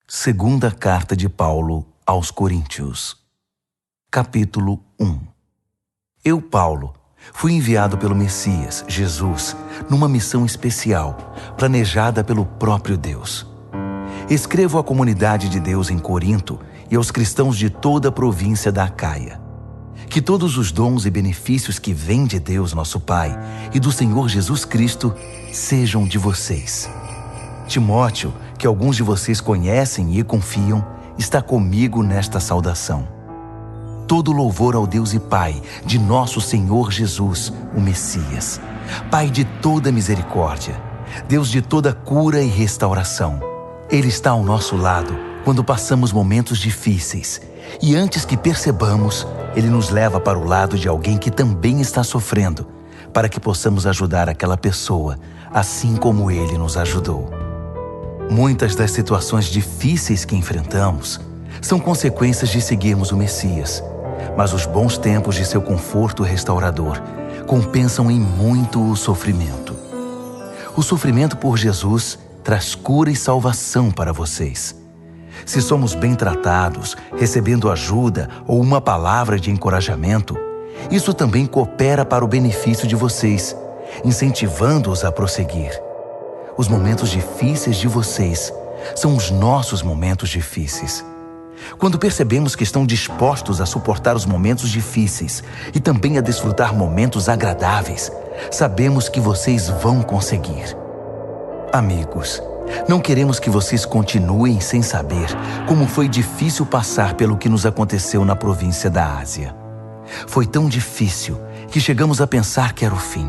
Segunda Carta de Paulo aos Coríntios, capítulo 1. Eu, Paulo, fui enviado pelo Messias, Jesus, numa missão especial, planejada pelo próprio Deus. Escrevo à comunidade de Deus em Corinto e aos cristãos de toda a província da Acaia. Que todos os dons e benefícios que vêm de Deus, nosso Pai, e do Senhor Jesus Cristo sejam de vocês. Timóteo, que alguns de vocês conhecem e confiam, está comigo nesta saudação. Todo louvor ao Deus e Pai de nosso Senhor Jesus, o Messias, Pai de toda misericórdia, Deus de toda cura e restauração. Ele está ao nosso lado quando passamos momentos difíceis e antes que percebamos, Ele nos leva para o lado de alguém que também está sofrendo, para que possamos ajudar aquela pessoa, assim como Ele nos ajudou. Muitas das situações difíceis que enfrentamos são consequências de seguirmos o Messias, mas os bons tempos de seu conforto restaurador compensam em muito o sofrimento. O sofrimento por Jesus traz cura e salvação para vocês. Se somos bem tratados, recebendo ajuda ou uma palavra de encorajamento, isso também coopera para o benefício de vocês, incentivando-os a prosseguir. Os momentos difíceis de vocês são os nossos momentos difíceis. Quando percebemos que estão dispostos a suportar os momentos difíceis e também a desfrutar momentos agradáveis, sabemos que vocês vão conseguir. Amigos, não queremos que vocês continuem sem saber como foi difícil passar pelo que nos aconteceu na província da Ásia. Foi tão difícil que chegamos a pensar que era o fim.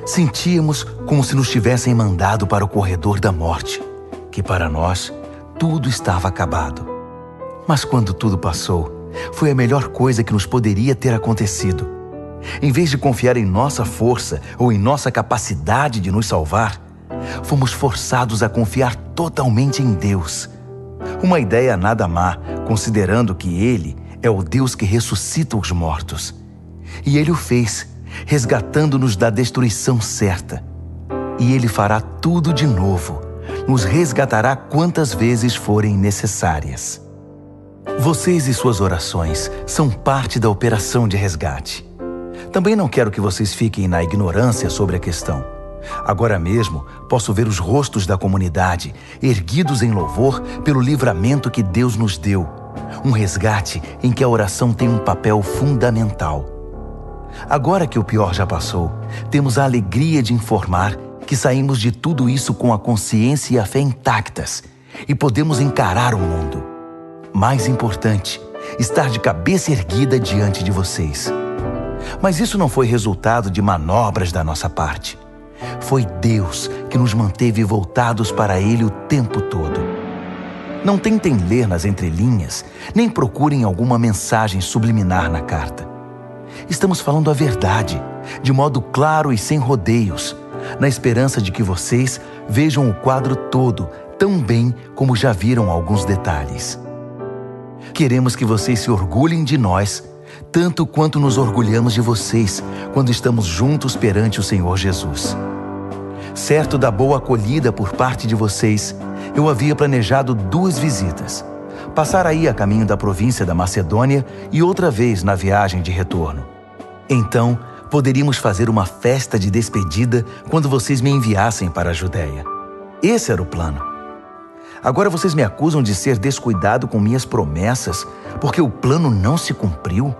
Sentíamos como se nos tivessem mandado para o corredor da morte, que para nós tudo estava acabado. Mas quando tudo passou, foi a melhor coisa que nos poderia ter acontecido. Em vez de confiar em nossa força ou em nossa capacidade de nos salvar, fomos forçados a confiar totalmente em Deus. Uma ideia nada má, considerando que Ele é o Deus que ressuscita os mortos. E Ele o fez, resgatando-nos da destruição certa. E Ele fará tudo de novo, nos resgatará quantas vezes forem necessárias. Vocês e suas orações são parte da operação de resgate. Também não quero que vocês fiquem na ignorância sobre a questão. Agora mesmo, posso ver os rostos da comunidade erguidos em louvor pelo livramento que Deus nos deu. Um resgate em que a oração tem um papel fundamental. Agora que o pior já passou, temos a alegria de informar que saímos de tudo isso com a consciência e a fé intactas e podemos encarar o mundo. Mais importante, estar de cabeça erguida diante de vocês. Mas isso não foi resultado de manobras da nossa parte. Foi Deus que nos manteve voltados para Ele o tempo todo. Não tentem ler nas entrelinhas, nem procurem alguma mensagem subliminar na carta. Estamos falando a verdade, de modo claro e sem rodeios, na esperança de que vocês vejam o quadro todo tão bem como já viram alguns detalhes. Queremos que vocês se orgulhem de nós, tanto quanto nos orgulhamos de vocês quando estamos juntos perante o Senhor Jesus. Certo da boa acolhida por parte de vocês, eu havia planejado 2 visitas. Passar aí a caminho da província da Macedônia e outra vez na viagem de retorno. Então, poderíamos fazer uma festa de despedida quando vocês me enviassem para a Judéia. Esse era o plano. Agora vocês me acusam de ser descuidado com minhas promessas porque o plano não se cumpriu?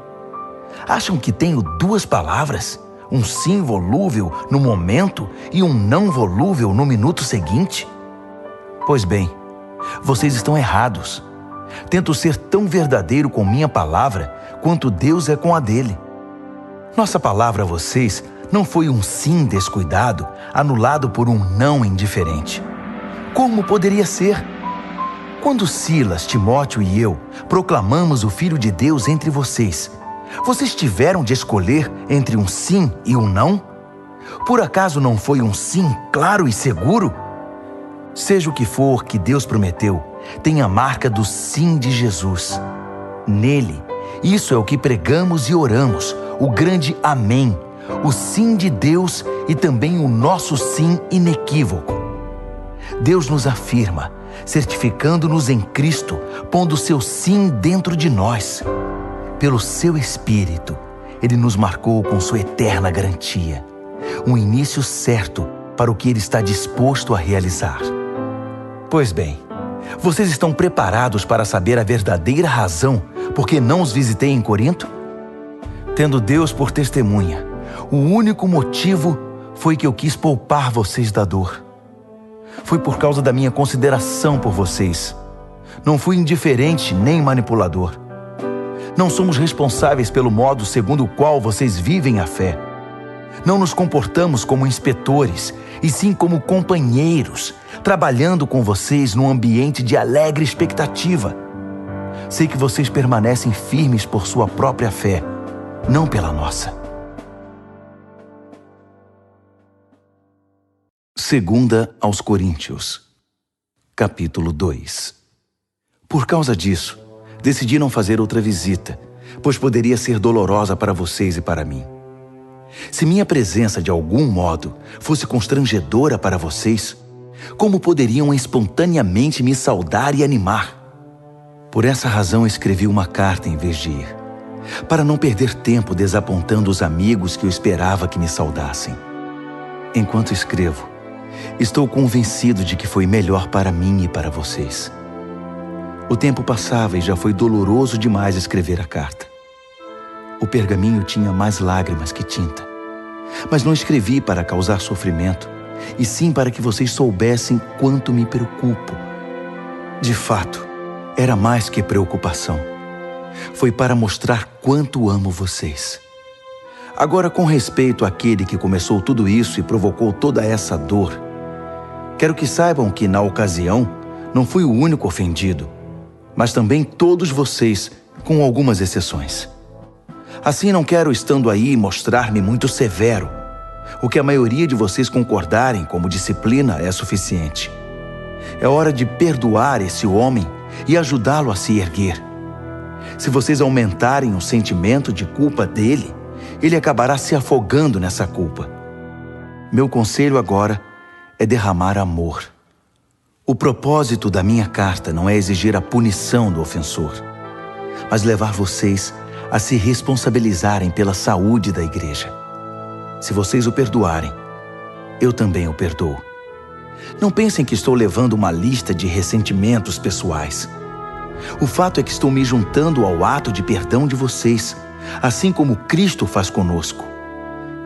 Acham que tenho 2 palavras? Um sim volúvel no momento e um não volúvel no minuto seguinte? Pois bem, vocês estão errados. Tento ser tão verdadeiro com minha palavra quanto Deus é com a dele. Nossa palavra a vocês não foi um sim descuidado, anulado por um não indiferente. Como poderia ser? Quando Silas, Timóteo e eu proclamamos o Filho de Deus entre vocês, vocês tiveram de escolher entre um sim e um não? Por acaso não foi um sim claro e seguro? Seja o que for que Deus prometeu, tem a marca do sim de Jesus. Nele, isso é o que pregamos e oramos, o grande amém, o sim de Deus e também o nosso sim inequívoco. Deus nos afirma certificando-nos em Cristo, pondo seu sim dentro de nós. Pelo seu Espírito, Ele nos marcou com sua eterna garantia, um início certo para o que Ele está disposto a realizar. Pois bem, vocês estão preparados para saber a verdadeira razão por que não os visitei em Corinto? Tendo Deus por testemunha, o único motivo foi que eu quis poupar vocês da dor. Foi por causa da minha consideração por vocês. Não fui indiferente nem manipulador. Não somos responsáveis pelo modo segundo o qual vocês vivem a fé. Não nos comportamos como inspetores, e sim como companheiros, trabalhando com vocês num ambiente de alegre expectativa. Sei que vocês permanecem firmes por sua própria fé, não pela nossa. Segunda aos Coríntios, capítulo 2. Por causa disso, decidi não fazer outra visita, pois poderia ser dolorosa para vocês e para mim. Se minha presença de algum modo fosse constrangedora para vocês, como poderiam espontaneamente me saudar e animar? Por essa razão escrevi uma carta em vez de ir, para não perder tempo desapontando os amigos que eu esperava que me saudassem. Enquanto escrevo, estou convencido de que foi melhor para mim e para vocês. O tempo passava e já foi doloroso demais escrever a carta. O pergaminho tinha mais lágrimas que tinta. Mas não escrevi para causar sofrimento, e sim para que vocês soubessem quanto me preocupo. De fato, era mais que preocupação. Foi para mostrar quanto amo vocês. Agora, com respeito àquele que começou tudo isso e provocou toda essa dor, quero que saibam que, na ocasião, não fui o único ofendido, mas também todos vocês, com algumas exceções. Assim, não quero, estando aí, mostrar-me muito severo. O que a maioria de vocês concordarem como disciplina é suficiente. É hora de perdoar esse homem e ajudá-lo a se erguer. Se vocês aumentarem o sentimento de culpa dele, ele acabará se afogando nessa culpa. Meu conselho agora é derramar amor. O propósito da minha carta não é exigir a punição do ofensor, mas levar vocês a se responsabilizarem pela saúde da igreja. Se vocês o perdoarem, eu também o perdoo. Não pensem que estou levando uma lista de ressentimentos pessoais. O fato é que estou me juntando ao ato de perdão de vocês, assim como Cristo faz conosco.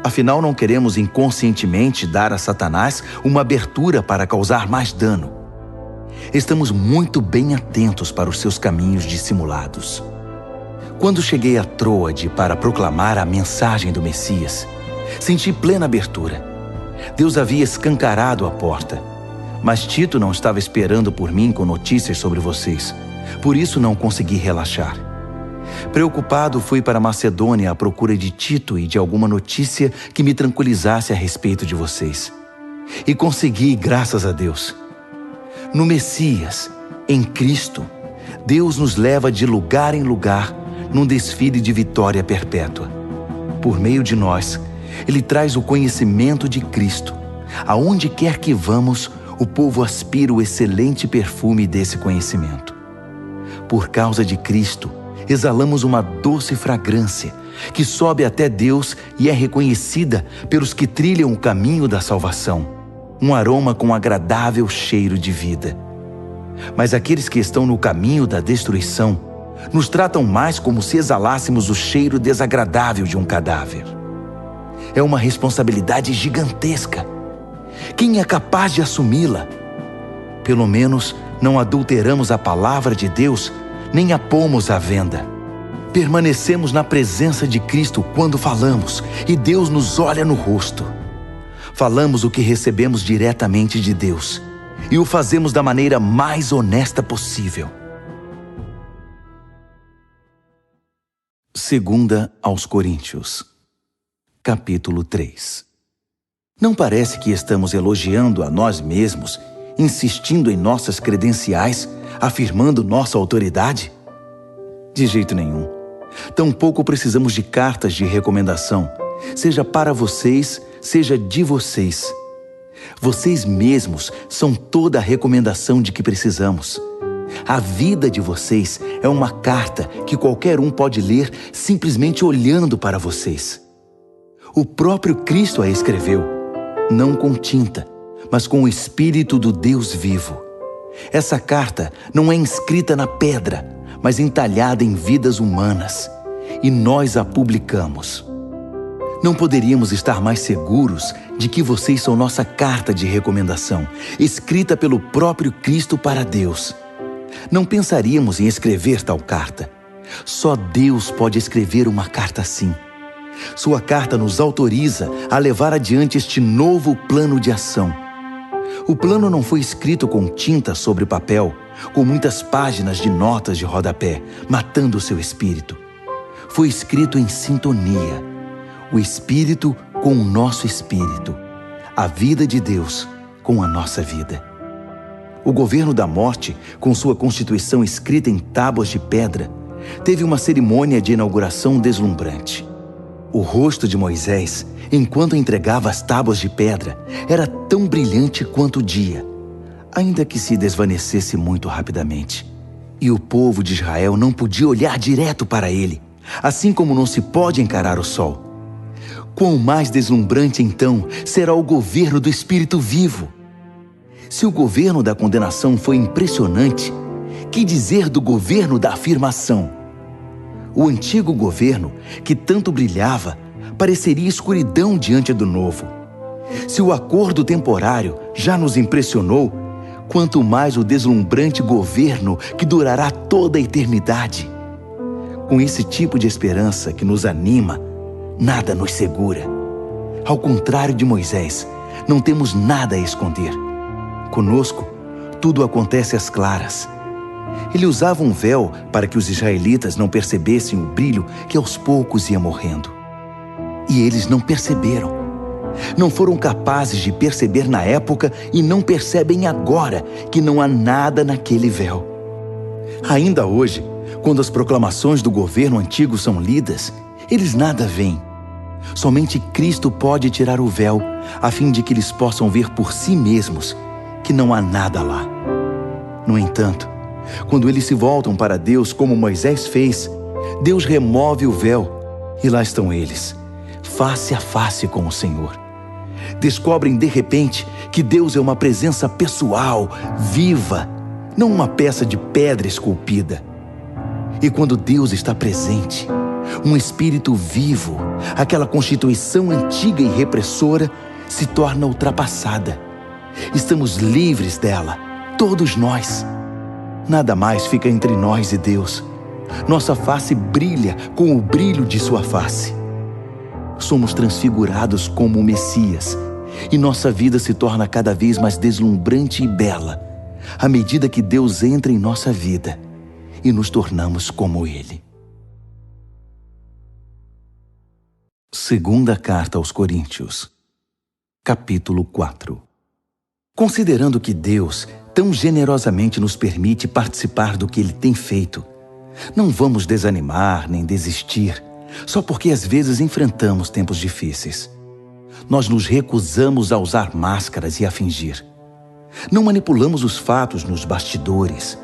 Afinal, não queremos inconscientemente dar a Satanás uma abertura para causar mais dano. Estamos muito bem atentos para os seus caminhos dissimulados. Quando cheguei a Troade para proclamar a mensagem do Messias, senti plena abertura. Deus havia escancarado a porta, mas Tito não estava esperando por mim com notícias sobre vocês, por isso não consegui relaxar. Preocupado, fui para Macedônia à procura de Tito e de alguma notícia que me tranquilizasse a respeito de vocês. E consegui, graças a Deus. No Messias, em Cristo, Deus nos leva de lugar em lugar num desfile de vitória perpétua. Por meio de nós, Ele traz o conhecimento de Cristo. Aonde quer que vamos, o povo aspira o excelente perfume desse conhecimento. Por causa de Cristo, exalamos uma doce fragrância que sobe até Deus e é reconhecida pelos que trilham o caminho da salvação. Um aroma com agradável cheiro de vida. Mas aqueles que estão no caminho da destruição nos tratam mais como se exalássemos o cheiro desagradável de um cadáver. É uma responsabilidade gigantesca. Quem é capaz de assumi-la? Pelo menos não adulteramos a palavra de Deus, nem a pomos à venda. Permanecemos na presença de Cristo quando falamos, e Deus nos olha no rosto. Falamos o que recebemos diretamente de Deus, e o fazemos da maneira mais honesta possível. Segunda aos Coríntios, capítulo 3. Não parece que estamos elogiando a nós mesmos, insistindo em nossas credenciais, afirmando nossa autoridade? De jeito nenhum. Tampouco precisamos de cartas de recomendação, seja para vocês, seja de vocês. Vocês mesmos são toda a recomendação de que precisamos. A vida de vocês é uma carta que qualquer um pode ler simplesmente olhando para vocês. O próprio Cristo a escreveu, não com tinta, mas com o Espírito do Deus vivo. Essa carta não é inscrita na pedra, mas entalhada em vidas humanas, e nós a publicamos. Não poderíamos estar mais seguros de que vocês são nossa carta de recomendação, escrita pelo próprio Cristo para Deus. Não pensaríamos em escrever tal carta. Só Deus pode escrever uma carta assim. Sua carta nos autoriza a levar adiante este novo plano de ação. O plano não foi escrito com tinta sobre papel, com muitas páginas de notas de rodapé, matando o seu espírito. Foi escrito em sintonia. O Espírito com o nosso espírito. A vida de Deus com a nossa vida. O governo da morte, com sua constituição escrita em tábuas de pedra, teve uma cerimônia de inauguração deslumbrante. O rosto de Moisés, enquanto entregava as tábuas de pedra, era tão brilhante quanto o dia, ainda que se desvanecesse muito rapidamente. E o povo de Israel não podia olhar direto para ele, assim como não se pode encarar o sol. Quão mais deslumbrante, então, será o governo do Espírito vivo? Se o governo da condenação foi impressionante, que dizer do governo da afirmação? O antigo governo, que tanto brilhava, pareceria escuridão diante do novo. Se o acordo temporário já nos impressionou, quanto mais o deslumbrante governo que durará toda a eternidade. Com esse tipo de esperança que nos anima, nada nos segura. Ao contrário de Moisés, não temos nada a esconder. Conosco, tudo acontece às claras. Ele usava um véu para que os israelitas não percebessem o brilho que aos poucos ia morrendo. E eles não perceberam. Não foram capazes de perceber na época e não percebem agora que não há nada naquele véu. Ainda hoje, quando as proclamações do governo antigo são lidas, eles nada veem. Somente Cristo pode tirar o véu, a fim de que eles possam ver por si mesmos que não há nada lá. No entanto, quando eles se voltam para Deus como Moisés fez, Deus remove o véu e lá estão eles, face a face com o Senhor. Descobrem de repente que Deus é uma presença pessoal, viva, não uma peça de pedra esculpida. E quando Deus está presente, um espírito vivo, aquela constituição antiga e repressora, se torna ultrapassada. Estamos livres dela, todos nós. Nada mais fica entre nós e Deus. Nossa face brilha com o brilho de sua face. Somos transfigurados como o Messias, e nossa vida se torna cada vez mais deslumbrante e bela, à medida que Deus entra em nossa vida e nos tornamos como Ele. Segunda Carta aos Coríntios, capítulo 4. Considerando que Deus tão generosamente nos permite participar do que Ele tem feito, não vamos desanimar nem desistir, só porque às vezes enfrentamos tempos difíceis. Nós nos recusamos a usar máscaras e a fingir. Não manipulamos os fatos nos bastidores,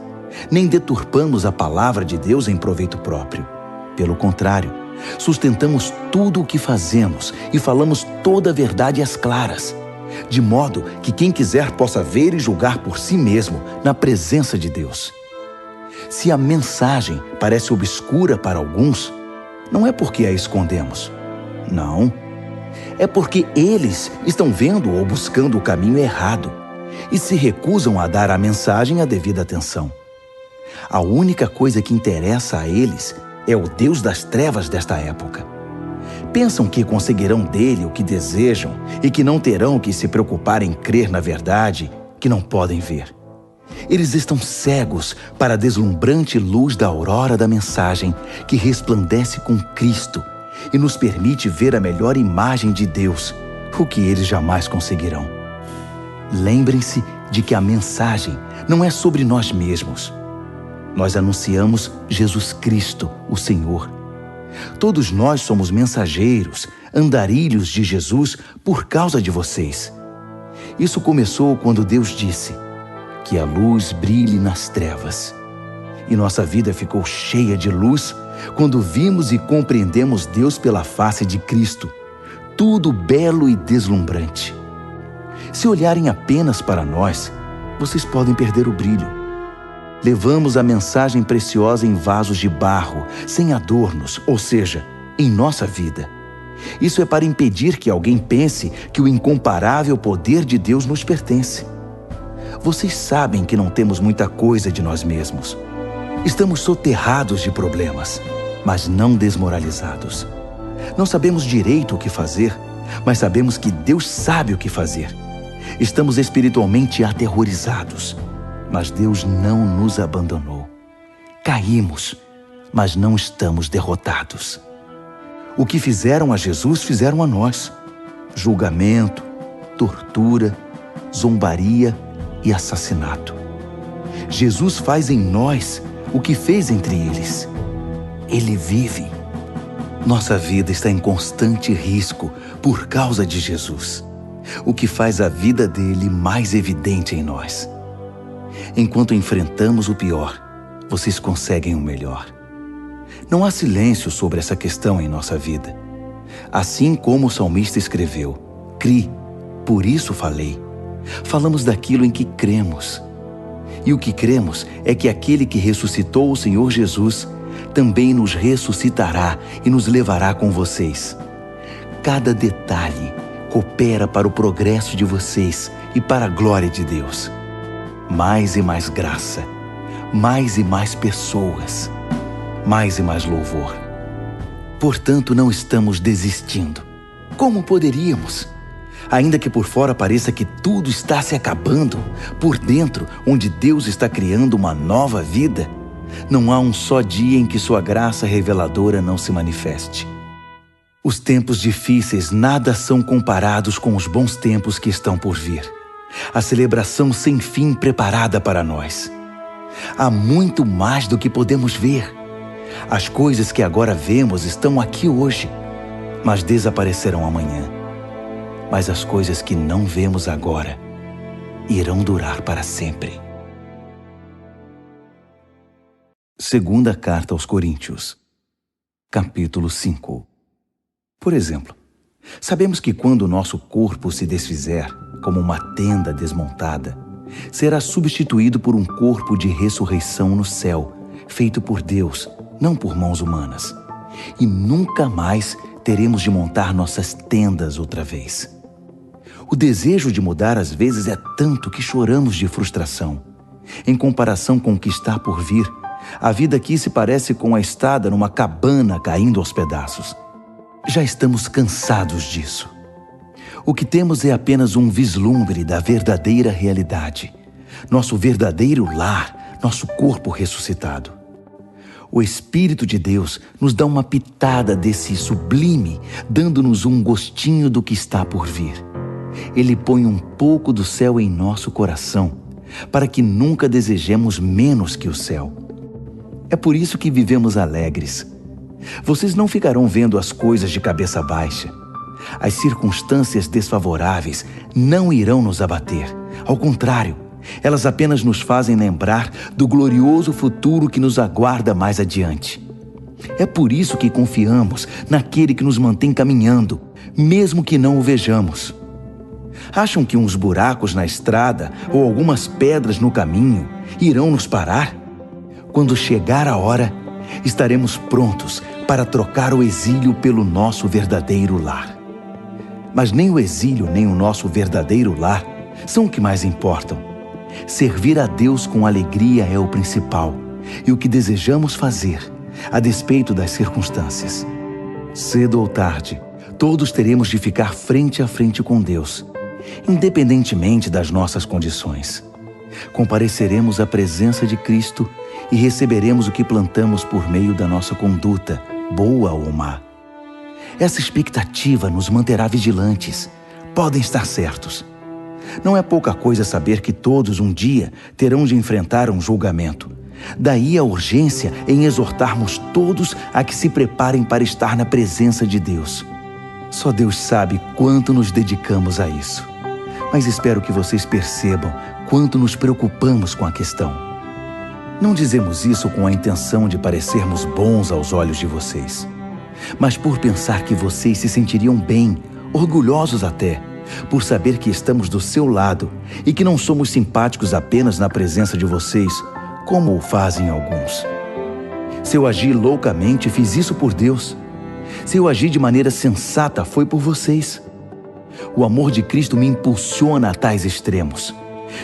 nem deturpamos a palavra de Deus em proveito próprio. Pelo contrário, sustentamos tudo o que fazemos e falamos toda a verdade às claras, de modo que quem quiser possa ver e julgar por si mesmo na presença de Deus. Se a mensagem parece obscura para alguns, não é porque a escondemos. Não. É porque eles estão vendo ou buscando o caminho errado e se recusam a dar à mensagem a devida atenção. A única coisa que interessa a eles é o Deus das trevas desta época. Pensam que conseguirão dele o que desejam e que não terão que se preocupar em crer na verdade que não podem ver. Eles estão cegos para a deslumbrante luz da aurora da mensagem que resplandece com Cristo e nos permite ver a melhor imagem de Deus, o que eles jamais conseguirão. Lembrem-se de que a mensagem não é sobre nós mesmos. Nós anunciamos Jesus Cristo, o Senhor. Todos nós somos mensageiros, andarilhos de Jesus por causa de vocês. Isso começou quando Deus disse que a luz brilhe nas trevas. E nossa vida ficou cheia de luz quando vimos e compreendemos Deus pela face de Cristo, tudo belo e deslumbrante. Se olharem apenas para nós, vocês podem perder o brilho. Levamos a mensagem preciosa em vasos de barro, sem adornos, ou seja, em nossa vida. Isso é para impedir que alguém pense que o incomparável poder de Deus nos pertence. Vocês sabem que não temos muita coisa de nós mesmos. Estamos soterrados de problemas, mas não desmoralizados. Não sabemos direito o que fazer, mas sabemos que Deus sabe o que fazer. Estamos espiritualmente aterrorizados, mas Deus não nos abandonou. Caímos, mas não estamos derrotados. O que fizeram a Jesus, fizeram a nós. Julgamento, tortura, zombaria e assassinato. Jesus faz em nós o que fez entre eles. Ele vive. Nossa vida está em constante risco por causa de Jesus, o que faz a vida dele mais evidente em nós. Enquanto enfrentamos o pior, vocês conseguem o melhor. Não há silêncio sobre essa questão em nossa vida. Assim como o salmista escreveu, "Cri, por isso falei." Falamos daquilo em que cremos. E o que cremos é que aquele que ressuscitou o Senhor Jesus também nos ressuscitará e nos levará com vocês. Cada detalhe coopera para o progresso de vocês e para a glória de Deus. Mais e mais graça, mais e mais pessoas, mais e mais louvor. Portanto, não estamos desistindo. Como poderíamos? Ainda que por fora pareça que tudo está se acabando, por dentro, onde Deus está criando uma nova vida, não há um só dia em que sua graça reveladora não se manifeste. Os tempos difíceis nada são comparados com os bons tempos que estão por vir. A celebração sem fim preparada para nós. Há muito mais do que podemos ver. As coisas que agora vemos estão aqui hoje, mas desaparecerão amanhã. Mas as coisas que não vemos agora irão durar para sempre. Segunda Carta aos Coríntios, capítulo 5. Por exemplo, sabemos que quando o nosso corpo se desfizer, como uma tenda desmontada, será substituído por um corpo de ressurreição no céu, feito por Deus, não por mãos humanas. E nunca mais teremos de montar nossas tendas outra vez. O desejo de mudar às vezes é tanto que choramos de frustração. Em comparação com o que está por vir, a vida aqui se parece com a estada numa cabana caindo aos pedaços. Já estamos cansados disso. O que temos é apenas um vislumbre da verdadeira realidade. Nosso verdadeiro lar, nosso corpo ressuscitado. O Espírito de Deus nos dá uma pitada desse sublime, dando-nos um gostinho do que está por vir. Ele põe um pouco do céu em nosso coração, para que nunca desejemos menos que o céu. É por isso que vivemos alegres. Vocês não ficarão vendo as coisas de cabeça baixa. As circunstâncias desfavoráveis não irão nos abater. Ao contrário, elas apenas nos fazem lembrar do glorioso futuro que nos aguarda mais adiante. É por isso que confiamos naquele que nos mantém caminhando, mesmo que não o vejamos. Acham que uns buracos na estrada ou algumas pedras no caminho irão nos parar? Quando chegar a hora, estaremos prontos para trocar o exílio pelo nosso verdadeiro lar. Mas nem o exílio nem o nosso verdadeiro lar são o que mais importam. Servir a Deus com alegria é o principal e o que desejamos fazer, a despeito das circunstâncias. Cedo ou tarde, todos teremos de ficar frente a frente com Deus, independentemente das nossas condições. Compareceremos à presença de Cristo e receberemos o que plantamos por meio da nossa conduta, boa ou má. Essa expectativa nos manterá vigilantes. Podem estar certos. Não é pouca coisa saber que todos um dia terão de enfrentar um julgamento. Daí a urgência em exortarmos todos a que se preparem para estar na presença de Deus. Só Deus sabe quanto nos dedicamos a isso. mas espero que vocês percebam quanto nos preocupamos com a questão. Não dizemos isso com a intenção de parecermos bons aos olhos de vocês, mas por pensar que vocês se sentiriam bem, orgulhosos até, por saber que estamos do seu lado e que não somos simpáticos apenas na presença de vocês, como o fazem alguns. Se eu agi loucamente, fiz isso por Deus. Se eu agi de maneira sensata, foi por vocês. O amor de Cristo me impulsiona a tais extremos.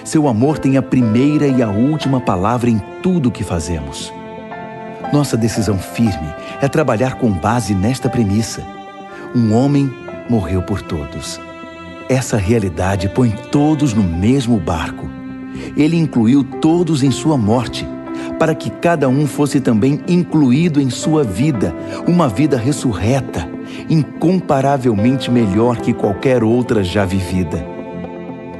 Seu amor tem a primeira e a última palavra em tudo o que fazemos. Nossa decisão firme é trabalhar com base nesta premissa: um homem morreu por todos. Essa realidade põe todos no mesmo barco. Ele incluiu todos em sua morte, para que cada um fosse também incluído em sua vida, uma vida ressurreta, incomparavelmente melhor que qualquer outra já vivida.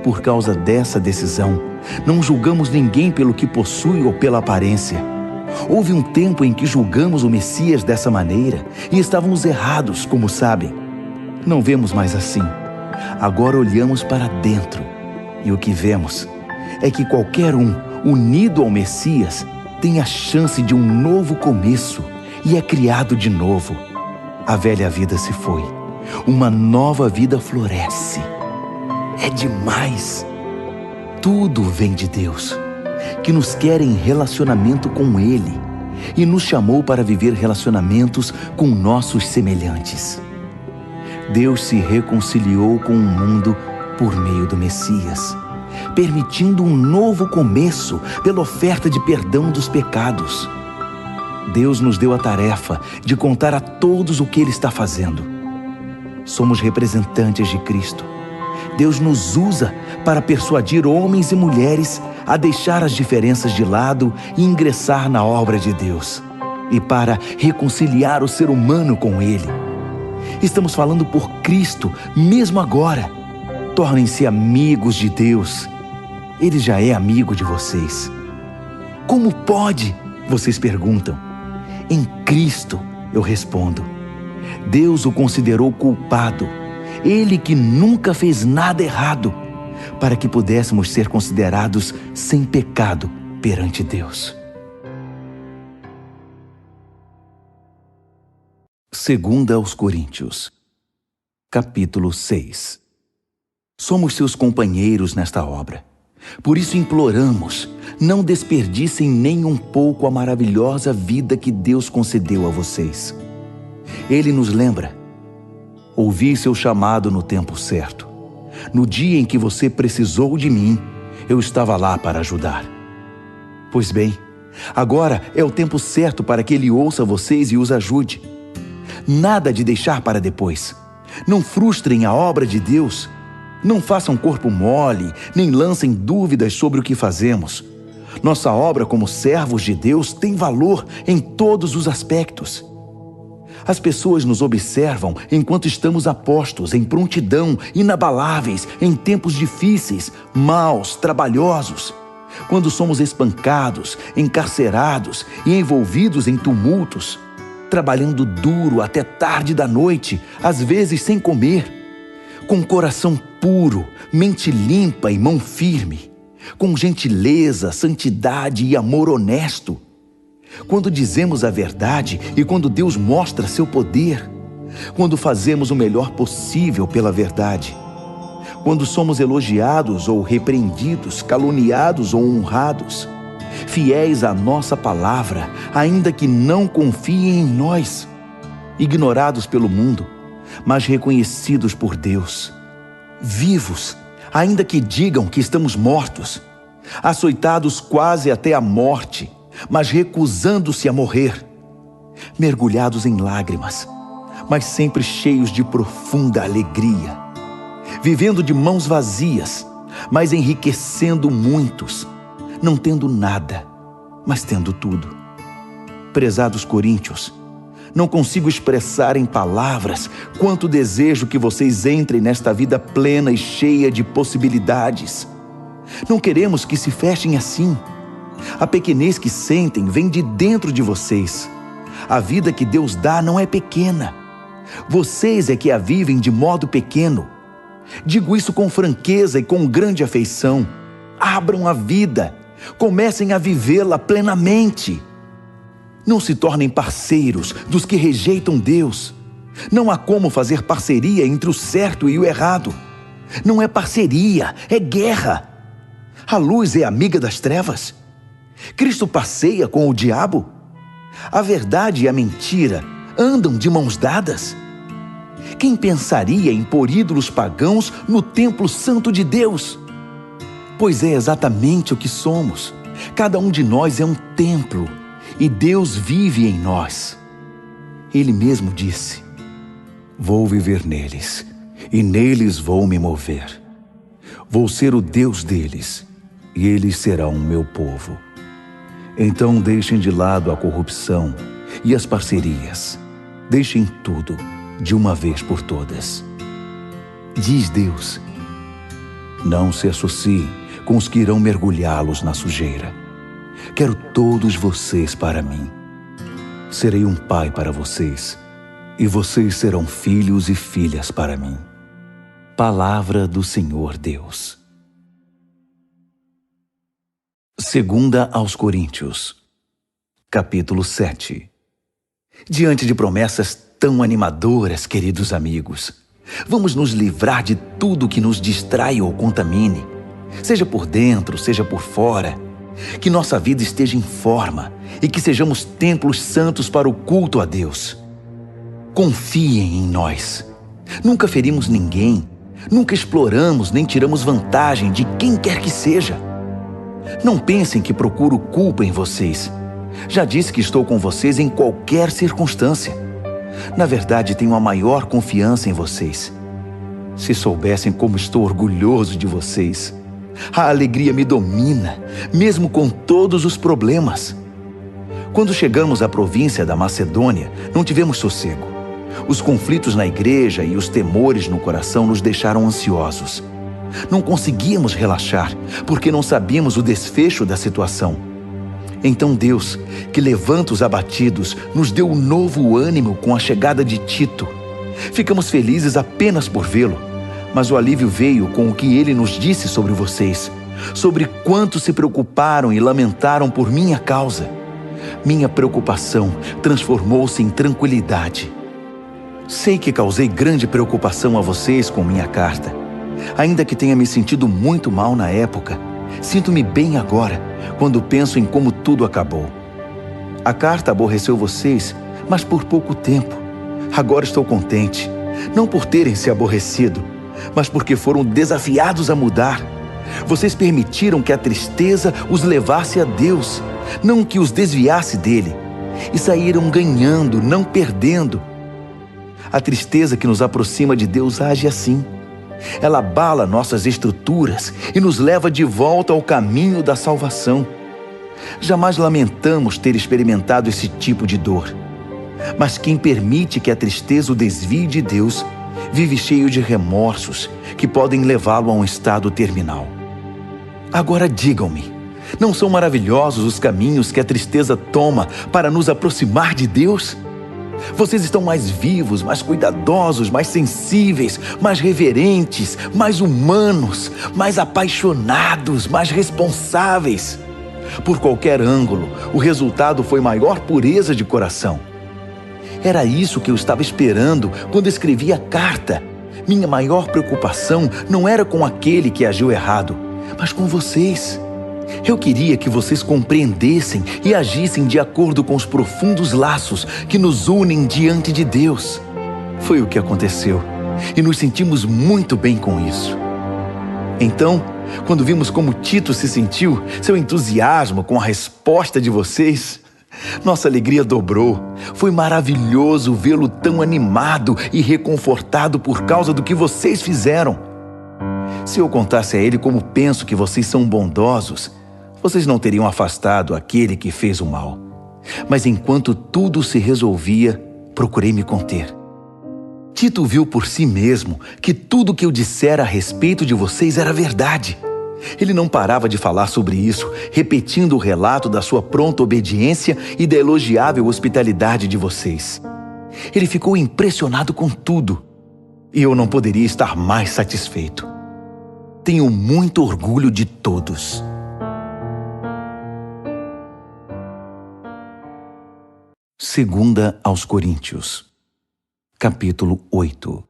Por causa dessa decisão, não julgamos ninguém pelo que possui ou pela aparência. Houve um tempo em que julgamos o Messias dessa maneira e estávamos errados, como sabem. Não vemos mais assim. Agora olhamos para dentro e o que vemos é que qualquer um unido ao Messias tem a chance de um novo começo e é criado de novo. A velha vida se foi, uma nova vida floresce. É demais! Tudo vem de Deus, que nos quer em relacionamento com Ele e nos chamou para viver relacionamentos com nossos semelhantes. Deus se reconciliou com o mundo por meio do Messias, permitindo um novo começo pela oferta de perdão dos pecados. Deus nos deu a tarefa de contar a todos o que Ele está fazendo. Somos representantes de Cristo. Deus nos usa para persuadir homens e mulheres a deixar as diferenças de lado e ingressar na obra de Deus, e para reconciliar o ser humano com Ele. Estamos falando por Cristo, mesmo agora. Tornem-se amigos de Deus. Ele já é amigo de vocês. Como pode? Vocês perguntam. Em Cristo, eu respondo. Deus o considerou culpado, Ele que nunca fez nada errado, para que pudéssemos ser considerados sem pecado perante Deus. 2 aos Coríntios, capítulo 6. Somos seus companheiros nesta obra. Por isso imploramos, não desperdicem nem um pouco a maravilhosa vida que Deus concedeu a vocês. Ele nos lembra: ouvi seu chamado no tempo certo. No dia em que você precisou de mim, eu estava lá para ajudar. Pois bem, agora é o tempo certo para que Ele ouça vocês e os ajude. Nada de deixar para depois. Não frustrem a obra de Deus. Não façam corpo mole, nem lancem dúvidas sobre o que fazemos. Nossa obra como servos de Deus tem valor em todos os aspectos. As pessoas nos observam enquanto estamos a postos, em prontidão, inabaláveis, em tempos difíceis, maus, trabalhosos. Quando somos espancados, encarcerados e envolvidos em tumultos, trabalhando duro até tarde da noite, às vezes sem comer, com coração puro, mente limpa e mão firme, com gentileza, santidade e amor honesto. Quando dizemos a verdade e quando Deus mostra seu poder, quando fazemos o melhor possível pela verdade, quando somos elogiados ou repreendidos, caluniados ou honrados, fiéis à nossa palavra, ainda que não confiem em nós, ignorados pelo mundo, mas reconhecidos por Deus, vivos, ainda que digam que estamos mortos, açoitados quase até a morte, mas recusando-se a morrer, mergulhados em lágrimas, mas sempre cheios de profunda alegria, vivendo de mãos vazias, mas enriquecendo muitos, não tendo nada, mas tendo tudo. Prezados coríntios, não consigo expressar em palavras quanto desejo que vocês entrem nesta vida plena e cheia de possibilidades. Não queremos que se fechem assim. A pequenez que sentem vem de dentro de vocês. A vida que Deus dá não é pequena. Vocês é que a vivem de modo pequeno. Digo isso com franqueza e com grande afeição. Abram a vida, comecem a vivê-la plenamente. Não se tornem parceiros dos que rejeitam Deus. Não há como fazer parceria entre o certo e o errado. Não é parceria, é guerra. A luz é amiga das trevas. Cristo passeia com o diabo. A verdade e a mentira andam de mãos dadas. Quem pensaria em pôr ídolos pagãos no templo santo de Deus? Pois é exatamente o que somos. Cada um de nós é um templo e Deus vive em nós. Ele mesmo disse: vou viver neles e neles vou me mover. Vou ser o Deus deles e eles serão o meu povo. Então deixem de lado a corrupção e as parcerias. Deixem tudo de uma vez por todas. Diz Deus: não se associem com os que irão mergulhá-los na sujeira. Quero todos vocês para mim. Serei um pai para vocês, e vocês serão filhos e filhas para mim. Palavra do Senhor Deus. Segunda aos Coríntios, capítulo 7. Diante de promessas tão animadoras, queridos amigos, vamos nos livrar de tudo que nos distrai ou contamine, seja por dentro, seja por fora. Que nossa vida esteja em forma e que sejamos templos santos para o culto a Deus. Confiem em nós. Nunca ferimos ninguém, nunca exploramos nem tiramos vantagem de quem quer que seja. Não pensem que procuro culpa em vocês. Já disse que estou com vocês em qualquer circunstância. Na verdade, tenho a maior confiança em vocês. Se soubessem como estou orgulhoso de vocês. A alegria me domina, mesmo com todos os problemas. Quando chegamos à província da Macedônia, não tivemos sossego. Os conflitos na igreja e os temores no coração nos deixaram ansiosos. Não conseguíamos relaxar, porque não sabíamos o desfecho da situação. Então Deus, que levanta os abatidos, nos deu um novo ânimo com a chegada de Tito. Ficamos felizes apenas por vê-lo, mas o alívio veio com o que ele nos disse sobre vocês, sobre quanto se preocuparam e lamentaram por minha causa. Minha preocupação transformou-se em tranquilidade. Sei que causei grande preocupação a vocês com minha carta. Ainda que tenha me sentido muito mal na época, sinto-me bem agora, quando penso em como tudo acabou. A carta aborreceu vocês, mas por pouco tempo. Agora estou contente, não por terem se aborrecido, mas porque foram desafiados a mudar. Vocês permitiram que a tristeza os levasse a Deus, não que os desviasse dele, e saíram ganhando, não perdendo. A tristeza que nos aproxima de Deus age assim. Ela abala nossas estruturas e nos leva de volta ao caminho da salvação. Jamais lamentamos ter experimentado esse tipo de dor. Mas quem permite que a tristeza o desvie de Deus, vive cheio de remorsos que podem levá-lo a um estado terminal. Agora digam-me, não são maravilhosos os caminhos que a tristeza toma para nos aproximar de Deus? Vocês estão mais vivos, mais cuidadosos, mais sensíveis, mais reverentes, mais humanos, mais apaixonados, mais responsáveis. Por qualquer ângulo, o resultado foi maior pureza de coração. Era isso que eu estava esperando quando escrevi a carta. Minha maior preocupação não era com aquele que agiu errado, mas com vocês. Eu queria que vocês compreendessem e agissem de acordo com os profundos laços que nos unem diante de Deus. Foi o que aconteceu, e nos sentimos muito bem com isso. Então, quando vimos como Tito se sentiu, seu entusiasmo com a resposta de vocês, nossa alegria dobrou. Foi maravilhoso vê-lo tão animado e reconfortado por causa do que vocês fizeram. Se eu contasse a ele como penso que vocês são bondosos, vocês não teriam afastado aquele que fez o mal. Mas enquanto tudo se resolvia, procurei me conter. Tito viu por si mesmo que tudo que eu dissera a respeito de vocês era verdade. Ele não parava de falar sobre isso, repetindo o relato da sua pronta obediência e da elogiável hospitalidade de vocês. Ele ficou impressionado com tudo. e eu não poderia estar mais satisfeito. Tenho muito orgulho de todos. Segunda aos Coríntios, capítulo 8.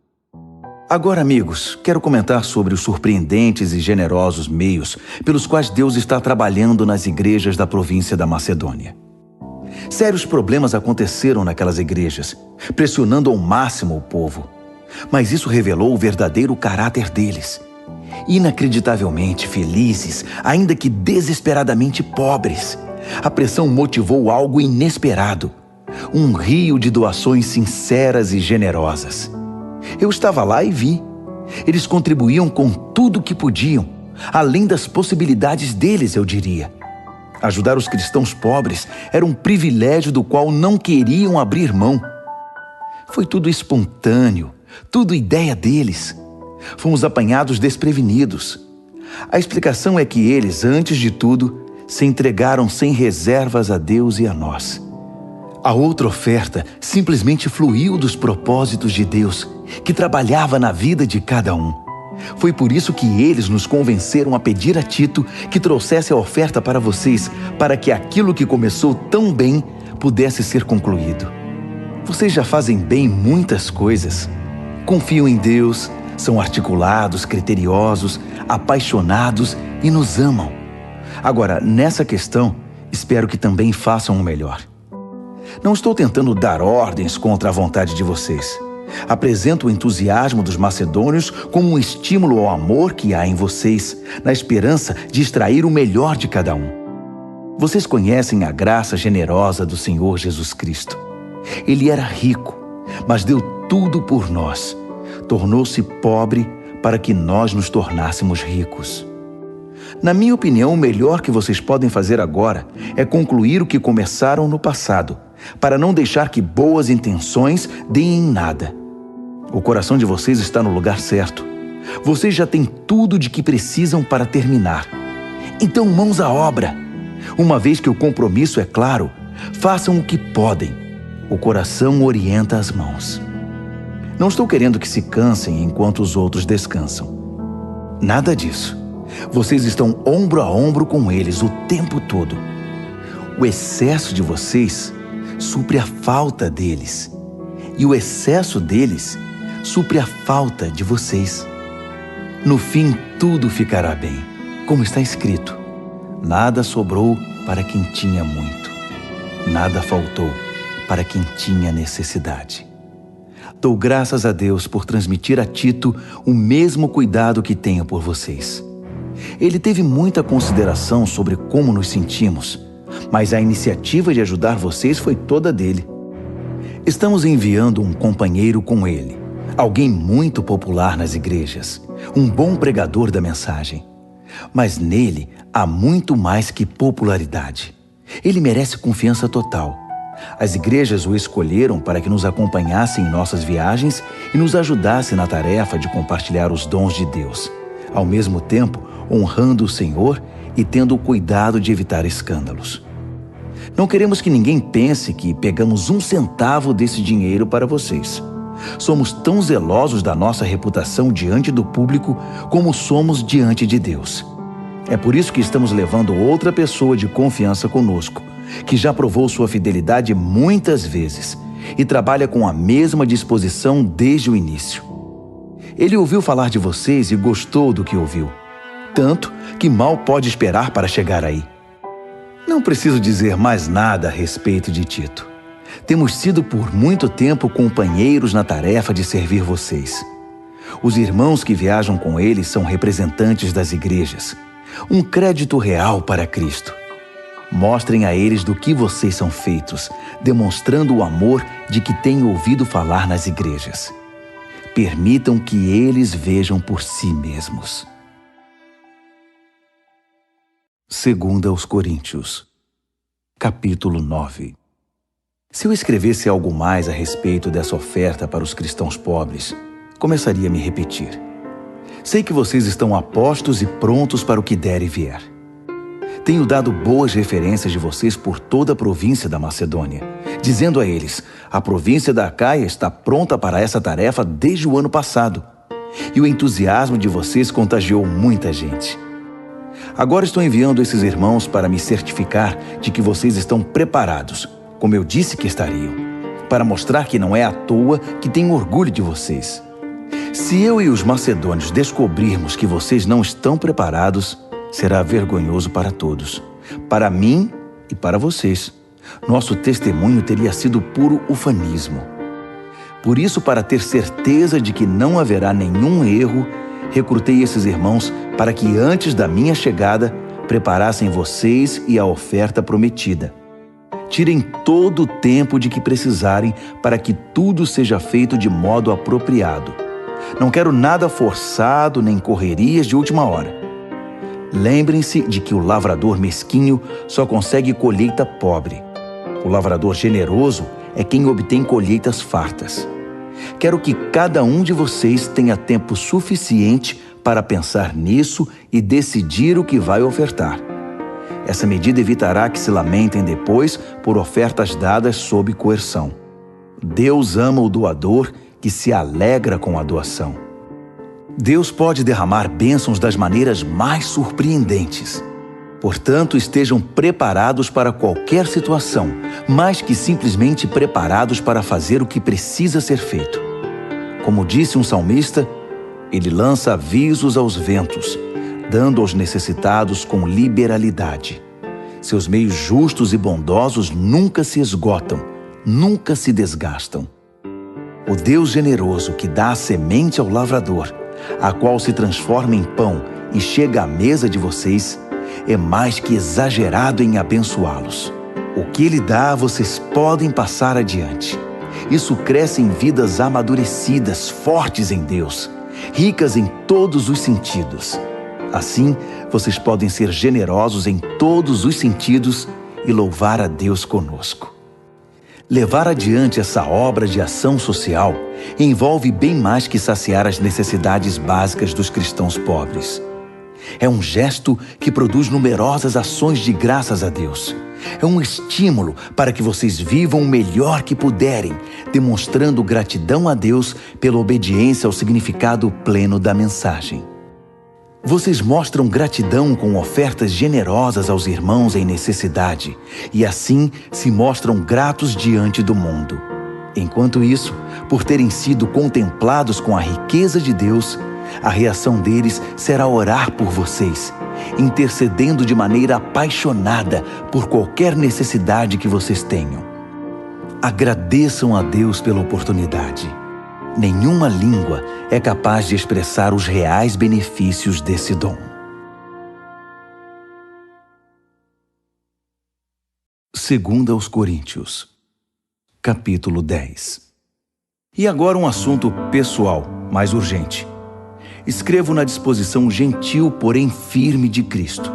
Agora, amigos, quero comentar sobre os surpreendentes e generosos meios pelos quais Deus está trabalhando nas igrejas da província da Macedônia. Sérios problemas aconteceram naquelas igrejas, pressionando ao máximo o povo. Mas isso revelou o verdadeiro caráter deles. Inacreditavelmente felizes, ainda que desesperadamente pobres, a pressão motivou algo inesperado. Um rio de doações sinceras e generosas. Eu estava lá e vi. Eles contribuíam com tudo o que podiam, além das possibilidades deles, eu diria. Ajudar os cristãos pobres era um privilégio do qual não queriam abrir mão. Foi tudo espontâneo, tudo ideia deles. Fomos apanhados desprevenidos. A explicação é que eles, antes de tudo, se entregaram sem reservas a Deus e a nós. A outra oferta simplesmente fluiu dos propósitos de Deus, que trabalhava na vida de cada um. Foi por isso que eles nos convenceram a pedir a Tito que trouxesse a oferta para vocês, para que aquilo que começou tão bem pudesse ser concluído. Vocês já fazem bem muitas coisas. Confiam em Deus, são articulados, criteriosos, apaixonados e nos amam. Agora, nessa questão, espero que também façam o melhor. Não estou tentando dar ordens contra a vontade de vocês. Apresento o entusiasmo dos macedônios como um estímulo ao amor que há em vocês, na esperança de extrair o melhor de cada um. Vocês conhecem a graça generosa do Senhor Jesus Cristo. Ele era rico, mas deu tudo por nós. Tornou-se pobre para que nós nos tornássemos ricos. Na minha opinião, o melhor que vocês podem fazer agora é concluir o que começaram no passado, para não deixar que boas intenções deem em nada. O coração de vocês está no lugar certo. Vocês já têm tudo de que precisam para terminar. Então, mãos à obra. Uma vez que o compromisso é claro, façam o que podem. O coração orienta as mãos. Não estou querendo que se cansem enquanto os outros descansam. Nada disso. Vocês estão ombro a ombro com eles o tempo todo. O excesso de vocês supre a falta deles. E o excesso deles supre a falta de vocês. No fim, tudo ficará bem. Como está escrito: nada sobrou para quem tinha muito. Nada faltou para quem tinha necessidade. Dou graças a Deus por transmitir a Tito o mesmo cuidado que tenho por vocês. Ele teve muita consideração sobre como nos sentimos, mas a iniciativa de ajudar vocês foi toda dele. Estamos enviando um companheiro com ele, alguém muito popular nas igrejas, um bom pregador da mensagem. Mas nele há muito mais que popularidade. Ele merece confiança total. As igrejas o escolheram para que nos acompanhasse em nossas viagens e nos ajudasse na tarefa de compartilhar os dons de Deus, ao mesmo tempo honrando o Senhor e tendo o cuidado de evitar escândalos. Não queremos que ninguém pense que pegamos um centavo desse dinheiro para vocês. Somos tão zelosos da nossa reputação diante do público como somos diante de Deus. É por isso que estamos levando outra pessoa de confiança conosco, que já provou sua fidelidade muitas vezes e trabalha com a mesma disposição desde o início. Ele ouviu falar de vocês e gostou do que ouviu, tanto que mal pode esperar para chegar aí. Não preciso dizer mais nada a respeito de Tito. Temos sido por muito tempo companheiros na tarefa de servir vocês. Os irmãos que viajam com ele são representantes das igrejas. Um crédito real para Cristo. Mostrem a eles do que vocês são feitos, demonstrando o amor de que têm ouvido falar nas igrejas. Permitam que eles vejam por si mesmos. Segunda aos Coríntios, capítulo 9. Se eu escrevesse algo mais a respeito dessa oferta para os cristãos pobres, começaria a me repetir. Sei que vocês estão apostos e prontos para o que der e vier. Tenho dado boas referências de vocês por toda a província da Macedônia, dizendo a eles: a província da Acaia está pronta para essa tarefa desde o ano passado, e o entusiasmo de vocês contagiou muita gente. Agora estou enviando esses irmãos para me certificar de que vocês estão preparados, como eu disse que estariam, para mostrar que não é à toa que tenho orgulho de vocês. Se eu e os macedônios descobrirmos que vocês não estão preparados, será vergonhoso para todos, para mim e para vocês. Nosso testemunho teria sido puro ufanismo. Por isso, para ter certeza de que não haverá nenhum erro, recrutei esses irmãos para que antes da minha chegada preparassem vocês e a oferta prometida. Tirem todo o tempo de que precisarem para que tudo seja feito de modo apropriado. Não quero nada forçado nem correrias de última hora. Lembrem-se de que o lavrador mesquinho só consegue colheita pobre. O lavrador generoso é quem obtém colheitas fartas. Quero que cada um de vocês tenha tempo suficiente para pensar nisso e decidir o que vai ofertar. Essa medida evitará que se lamentem depois por ofertas dadas sob coerção. Deus ama o doador que se alegra com a doação. Deus pode derramar bênçãos das maneiras mais surpreendentes. Portanto, estejam preparados para qualquer situação, mais que simplesmente preparados para fazer o que precisa ser feito. Como disse um salmista, ele lança avisos aos ventos, dando aos necessitados com liberalidade. Seus meios justos e bondosos nunca se esgotam, nunca se desgastam. O Deus generoso que dá a semente ao lavrador, a qual se transforma em pão e chega à mesa de vocês, é mais que exagerado em abençoá-los. O que Ele dá, vocês podem passar adiante. Isso cresce em vidas amadurecidas, fortes em Deus, ricas em todos os sentidos. Assim, vocês podem ser generosos em todos os sentidos e louvar a Deus conosco. Levar adiante essa obra de ação social envolve bem mais que saciar as necessidades básicas dos cristãos pobres. É um gesto que produz numerosas ações de graças a Deus. É um estímulo para que vocês vivam o melhor que puderem, demonstrando gratidão a Deus pela obediência ao significado pleno da mensagem. Vocês mostram gratidão com ofertas generosas aos irmãos em necessidade e assim se mostram gratos diante do mundo. Enquanto isso, por terem sido contemplados com a riqueza de Deus, a reação deles será orar por vocês, intercedendo de maneira apaixonada por qualquer necessidade que vocês tenham. Agradeçam a Deus pela oportunidade. Nenhuma língua é capaz de expressar os reais benefícios desse dom. 2 Coríntios, capítulo 10. E agora um assunto pessoal, mais urgente. Escrevo na disposição gentil, porém firme de Cristo.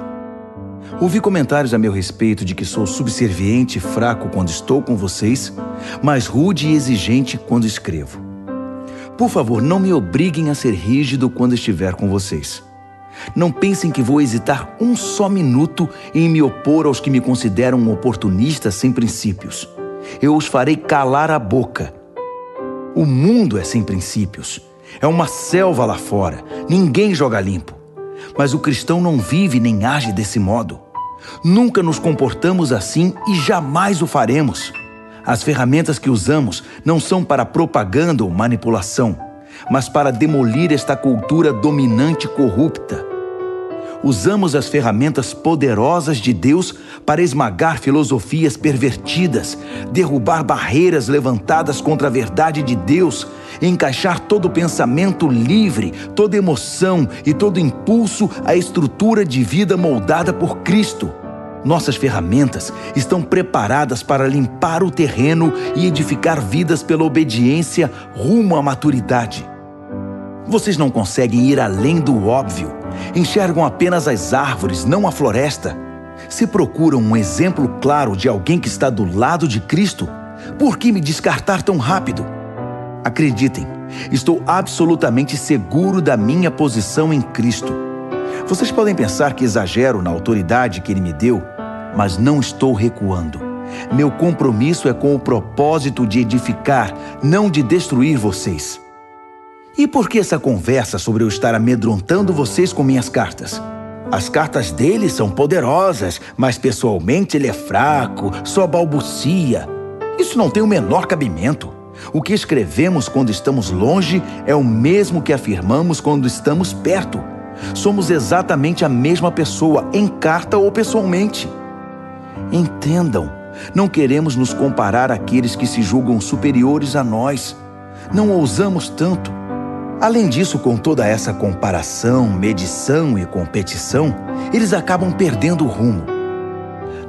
Ouvi comentários a meu respeito de que sou subserviente e fraco quando estou com vocês, mas rude e exigente quando escrevo. Por favor, não me obriguem a ser rígido quando estiver com vocês. Não pensem que vou hesitar um só minuto em me opor aos que me consideram um oportunista sem princípios. Eu os farei calar a boca. O mundo é sem princípios. É uma selva lá fora. Ninguém joga limpo. Mas o cristão não vive nem age desse modo. Nunca nos comportamos assim e jamais o faremos. As ferramentas que usamos não são para propaganda ou manipulação, mas para demolir esta cultura dominante e corrupta. Usamos as ferramentas poderosas de Deus para esmagar filosofias pervertidas, derrubar barreiras levantadas contra a verdade de Deus, encaixar todo pensamento livre, toda emoção e todo impulso à estrutura de vida moldada por Cristo. Nossas ferramentas estão preparadas para limpar o terreno e edificar vidas pela obediência rumo à maturidade. Vocês não conseguem ir além do óbvio. Enxergam apenas as árvores, não a floresta. Se procuram um exemplo claro de alguém que está do lado de Cristo, por que me descartar tão rápido? Acreditem, estou absolutamente seguro da minha posição em Cristo. Vocês podem pensar que exagero na autoridade que Ele me deu, mas não estou recuando. Meu compromisso é com o propósito de edificar, não de destruir vocês. E por que essa conversa sobre eu estar amedrontando vocês com minhas cartas? As cartas dele são poderosas, mas pessoalmente ele é fraco, só balbucia. Isso não tem o menor cabimento. O que escrevemos quando estamos longe é o mesmo que afirmamos quando estamos perto. Somos exatamente a mesma pessoa, em carta ou pessoalmente. Entendam, não queremos nos comparar àqueles que se julgam superiores a nós. Não ousamos tanto. Além disso, com toda essa comparação, medição e competição, eles acabam perdendo o rumo.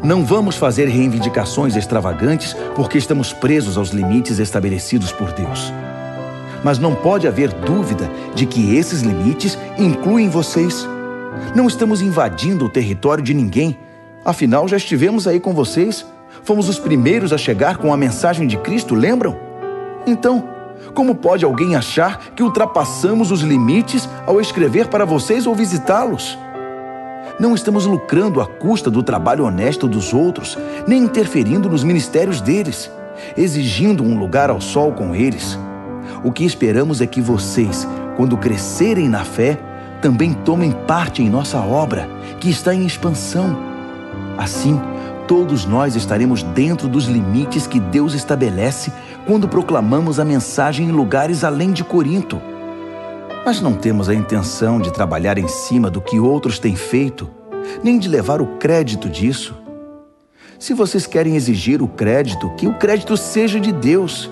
Não vamos fazer reivindicações extravagantes porque estamos presos aos limites estabelecidos por Deus. Mas não pode haver dúvida de que esses limites incluem vocês. Não estamos invadindo o território de ninguém. Afinal, já estivemos aí com vocês. Fomos os primeiros a chegar com a mensagem de Cristo, lembram? Então, como pode alguém achar que ultrapassamos os limites ao escrever para vocês ou visitá-los? Não estamos lucrando à custa do trabalho honesto dos outros, nem interferindo nos ministérios deles, exigindo um lugar ao sol com eles. O que esperamos é que vocês, quando crescerem na fé, também tomem parte em nossa obra, que está em expansão. Assim, todos nós estaremos dentro dos limites que Deus estabelece quando proclamamos a mensagem em lugares além de Corinto. Mas não temos a intenção de trabalhar em cima do que outros têm feito, nem de levar o crédito disso. Se vocês querem exigir o crédito, que o crédito seja de Deus.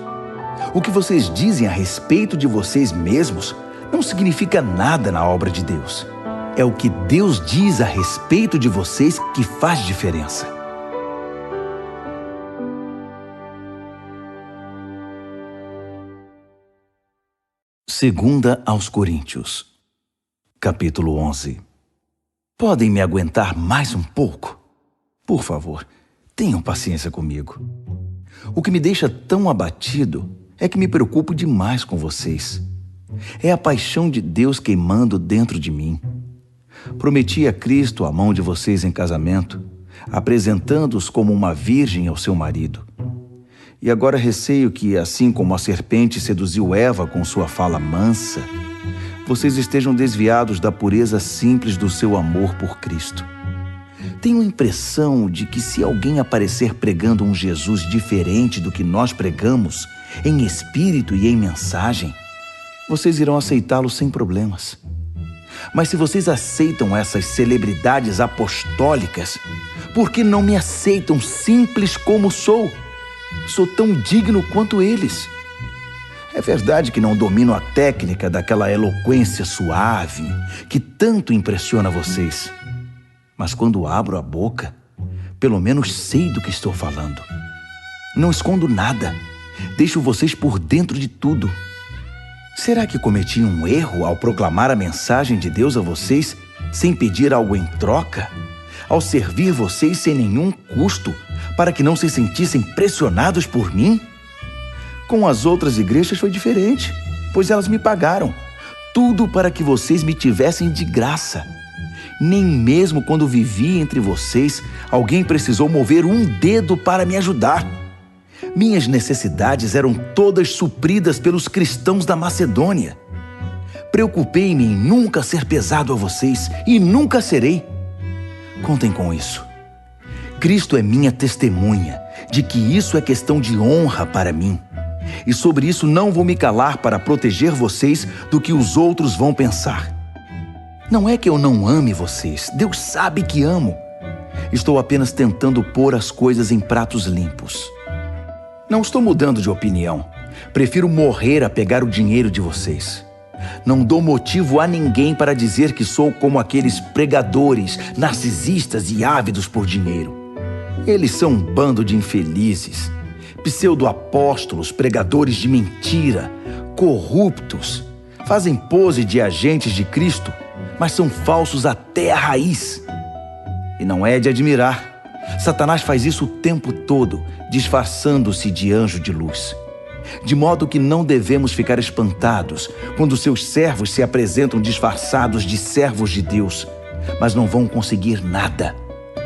O que vocês dizem a respeito de vocês mesmos não significa nada na obra de Deus. É o que Deus diz a respeito de vocês que faz diferença. Segunda aos Coríntios, capítulo 11. Podem me aguentar mais um pouco? Por favor, tenham paciência comigo. O que me deixa tão abatido é que me preocupo demais com vocês. É a paixão de Deus queimando dentro de mim. Prometi a Cristo a mão de vocês em casamento, apresentando-os como uma virgem ao seu marido. E agora receio que, assim como a serpente seduziu Eva com sua fala mansa, vocês estejam desviados da pureza simples do seu amor por Cristo. Tenho a impressão de que se alguém aparecer pregando um Jesus diferente do que nós pregamos, em espírito e em mensagem, vocês irão aceitá-lo sem problemas. Mas se vocês aceitam essas celebridades apostólicas, por que não me aceitam simples como sou? Sou tão digno quanto eles. É verdade que não domino a técnica daquela eloquência suave que tanto impressiona vocês. Mas quando abro a boca, pelo menos sei do que estou falando. Não escondo nada. Deixo vocês por dentro de tudo. Será que cometi um erro ao proclamar a mensagem de Deus a vocês sem pedir algo em troca? Ao servir vocês sem nenhum custo, para que não se sentissem pressionados por mim? Com as outras igrejas foi diferente, pois elas me pagaram. Tudo para que vocês me tivessem de graça. Nem mesmo quando vivi entre vocês, alguém precisou mover um dedo para me ajudar. Minhas necessidades eram todas supridas pelos cristãos da Macedônia. Preocupei-me em nunca ser pesado a vocês e nunca serei. Contem com isso. Cristo é minha testemunha de que isso é questão de honra para mim. E sobre isso não vou me calar para proteger vocês do que os outros vão pensar. Não é que eu não ame vocês, Deus sabe que amo. Estou apenas tentando pôr as coisas em pratos limpos. Não estou mudando de opinião. Prefiro morrer a pegar o dinheiro de vocês. Não dou motivo a ninguém para dizer que sou como aqueles pregadores, narcisistas e ávidos por dinheiro. Eles são um bando de infelizes, pseudo-apóstolos, pregadores de mentira, corruptos. Fazem pose de agentes de Cristo, mas são falsos até a raiz. E não é de admirar. Satanás faz isso o tempo todo, disfarçando-se de anjo de luz. De modo que não devemos ficar espantados quando seus servos se apresentam disfarçados de servos de Deus, mas não vão conseguir nada.